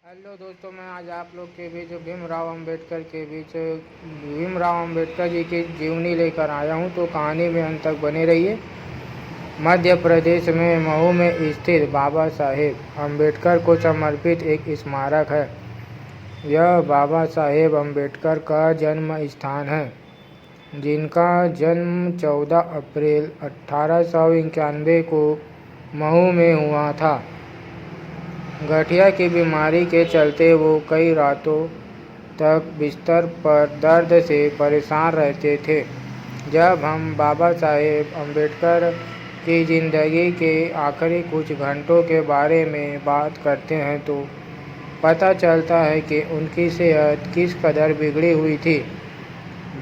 Hello दोस्तों, मैं आज आप लोग के बीच भीमराव अंबेडकर जी की जीवनी लेकर आया हूं, तो कहानी में अंत तक बने रहिए। मध्य प्रदेश में महू में स्थित बाबा साहेब अंबेडकर को समर्पित एक स्मारक है। यह बाबा साहेब अंबेडकर का जन्म स्थान है, जिनका जन्म 14 अप्रैल 1891 को महू में हुआ था। गठिया की बीमारी के चलते वो कई रातों तक बिस्तर पर दर्द से परेशान रहते थे। जब हम बाबा साहेब अम्बेडकर की ज़िंदगी के आखिरी कुछ घंटों के बारे में बात करते हैं तो पता चलता है कि उनकी सेहत किस कदर बिगड़ी हुई थी।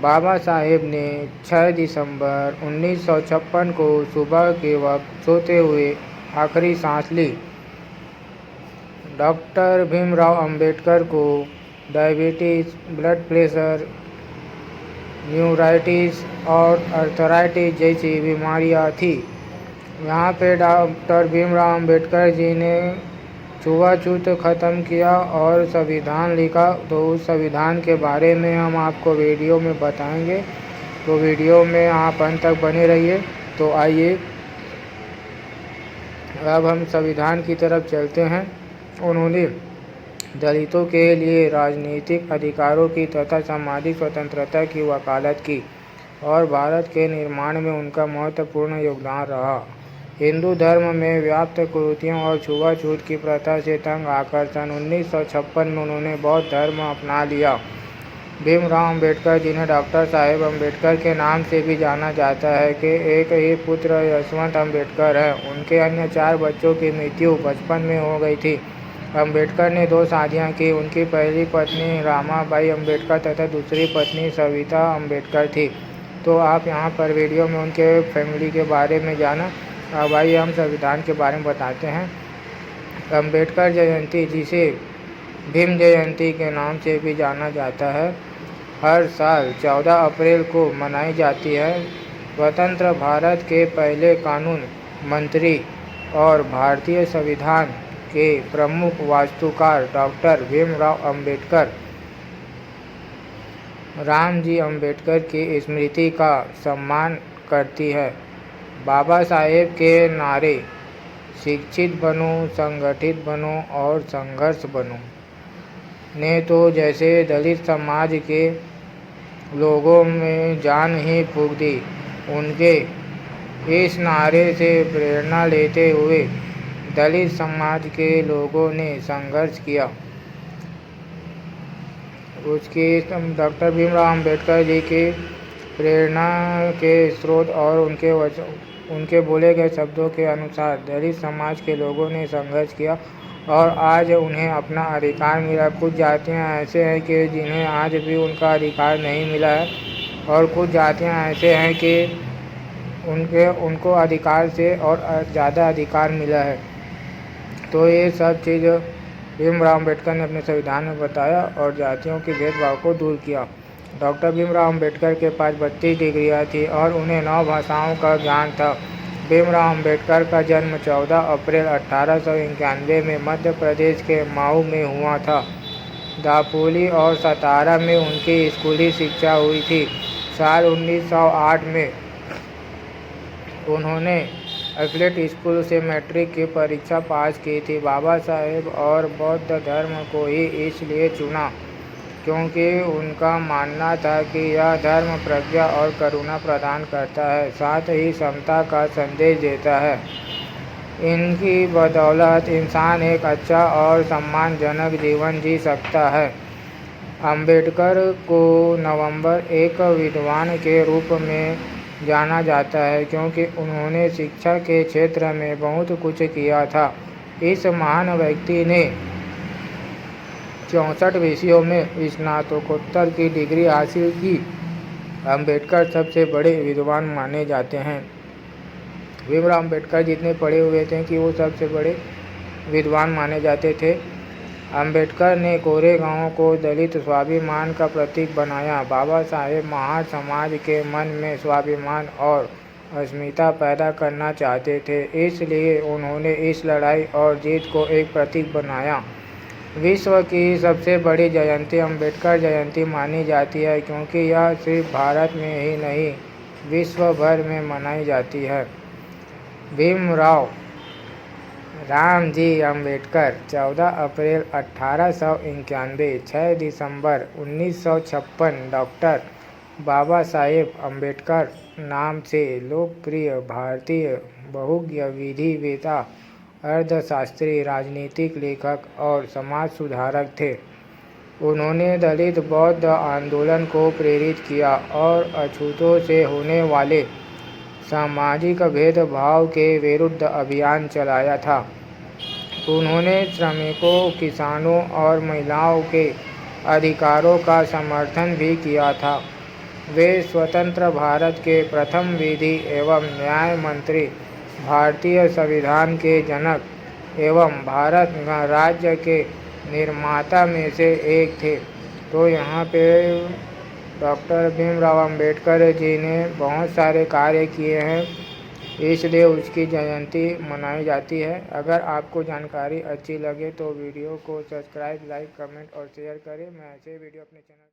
बाबा साहेब ने 6 दिसंबर 1956 को सुबह के वक्त सोते हुए आखिरी सांस ली। डॉक्टर भीमराव अंबेडकर को डायबिटीज़, ब्लड प्रेशर, न्यूराइटिस और अर्थराइटिस जैसी बीमारियां थी। यहाँ पे डॉक्टर भीमराव अंबेडकर जी ने छुआछूत ख़त्म किया और संविधान लिखा। तो उस संविधान के बारे में हम आपको वीडियो में बताएंगे, तो वीडियो में आप अंत तक बने रहिए। तो आइए अब हम संविधान की तरफ चलते हैं। उन्होंने दलितों के लिए राजनीतिक अधिकारों की तथा सामाजिक स्वतंत्रता की वकालत की और भारत के निर्माण में उनका महत्वपूर्ण योगदान रहा। हिंदू धर्म में व्याप्त कुरीतियों और छुआछूत की प्रथा से तंग आकर सन 1956 में उन्होंने बौद्ध धर्म अपना लिया। भीमराव अंबेडकर, जिन्हें डॉक्टर साहेब अंबेडकर के नाम से भी जाना जाता है, के एक ही पुत्र यशवंत अंबेडकर हैं। उनके अन्य 4 बच्चों की मृत्यु बचपन में हो गई थी। अंबेडकर ने 2 शादियां की। उनकी पहली पत्नी रामाबाई अंबेडकर तथा दूसरी पत्नी सविता अंबेडकर थी। तो आप यहाँ पर वीडियो में उनके फैमिली के बारे में जाना। अब आइए हम संविधान के बारे में बताते हैं। अंबेडकर जयंती, जिसे भीम जयंती के नाम से भी जाना जाता है, हर साल 14 अप्रैल को मनाई जाती है। स्वतंत्र भारत के पहले कानून मंत्री और भारतीय संविधान के प्रमुख वास्तुकार डॉक्टर भीमराव अंबेडकर रामजी अंबेडकर की स्मृति का सम्मान करती है। बाबा साहेब के नारे शिक्षित बनो, संगठित बनो और संघर्ष बनो ने तो जैसे दलित समाज के लोगों में जान ही फूंक दी। उनके इस नारे से प्रेरणा लेते हुए दलित समाज के लोगों ने संघर्ष किया। उसके डॉक्टर भीमराव अंबेडकर जी की प्रेरणा के स्रोत और उनके बोले गए शब्दों के अनुसार दलित समाज के लोगों ने संघर्ष किया और आज उन्हें अपना अधिकार मिला। कुछ जातियां ऐसे हैं कि जिन्हें आज भी उनका अधिकार नहीं मिला है, और कुछ जातियां ऐसे हैं कि उनको अधिकार से और ज़्यादा अधिकार मिला है। तो ये सब चीज़ भीमराव अंबेडकर ने अपने संविधान में बताया और जातियों के भेदभाव को दूर किया। डॉक्टर भीमराव अंबेडकर के पास 32 डिग्रियाँ थी और उन्हें 9 भाषाओं का ज्ञान था। भीमराव अंबेडकर का जन्म 14 अप्रैल 1891 में मध्य प्रदेश के महू में हुआ था। दापोली और सतारा में उनकी स्कूली शिक्षा हुई थी। साल 1908 में उन्होंने एफिलेट स्कूल से मैट्रिक की परीक्षा पास की थी। बाबा साहेब और बौद्ध धर्म को ही इसलिए चुना क्योंकि उनका मानना था कि यह धर्म प्रज्ञा और करुणा प्रदान करता है, साथ ही समता का संदेश देता है। इनकी बदौलत इंसान एक अच्छा और सम्मानजनक जीवन जी सकता है। अंबेडकर को नवंबर एक विद्वान के रूप में जाना जाता है क्योंकि उन्होंने शिक्षा के क्षेत्र में बहुत कुछ किया था। इस महान व्यक्ति ने 64 विषयों में स्नातकोत्तर की डिग्री हासिल की। अंबेडकर सबसे बड़े विद्वान माने जाते हैं। भीमराव अंबेडकर जितने पढ़े हुए थे कि वो सबसे बड़े विद्वान माने जाते थे। अंबेडकर ने कोरेगांव को दलित स्वाभिमान का प्रतीक बनाया। बाबा साहेब महार समाज के मन में स्वाभिमान और अस्मिता पैदा करना चाहते थे, इसलिए उन्होंने इस लड़ाई और जीत को एक प्रतीक बनाया। विश्व की सबसे बड़ी जयंती अम्बेडकर जयंती मानी जाती है क्योंकि यह सिर्फ भारत में ही नहीं विश्व भर में मनाई जाती है। भीमराव रामजी अम्बेडकर 14 अप्रैल 1891, 6 दिसंबर 1956 डॉक्टर बाबा साहेब अम्बेडकर नाम से लोकप्रिय भारतीय बहुज्ञ विधिवेत्ता, अर्थशास्त्री, राजनीतिक लेखक और समाज सुधारक थे। उन्होंने दलित बौद्ध आंदोलन को प्रेरित किया और अछूतों से होने वाले सामाजिक भेदभाव के विरुद्ध अभियान चलाया था। उन्होंने श्रमिकों, किसानों और महिलाओं के अधिकारों का समर्थन भी किया था। वे स्वतंत्र भारत के प्रथम विधि एवं न्याय मंत्री, भारतीय संविधान के जनक एवं भारत गणराज्य के निर्माता में से एक थे। तो यहाँ पे डॉक्टर भीमराव अंबेडकर जी ने बहुत सारे कार्य किए हैं, इसलिए उसकी जयंती मनाई जाती है। अगर आपको जानकारी अच्छी लगे तो वीडियो को सब्सक्राइब, लाइक, कमेंट और शेयर करें। मैं ऐसे वीडियो अपने चैनल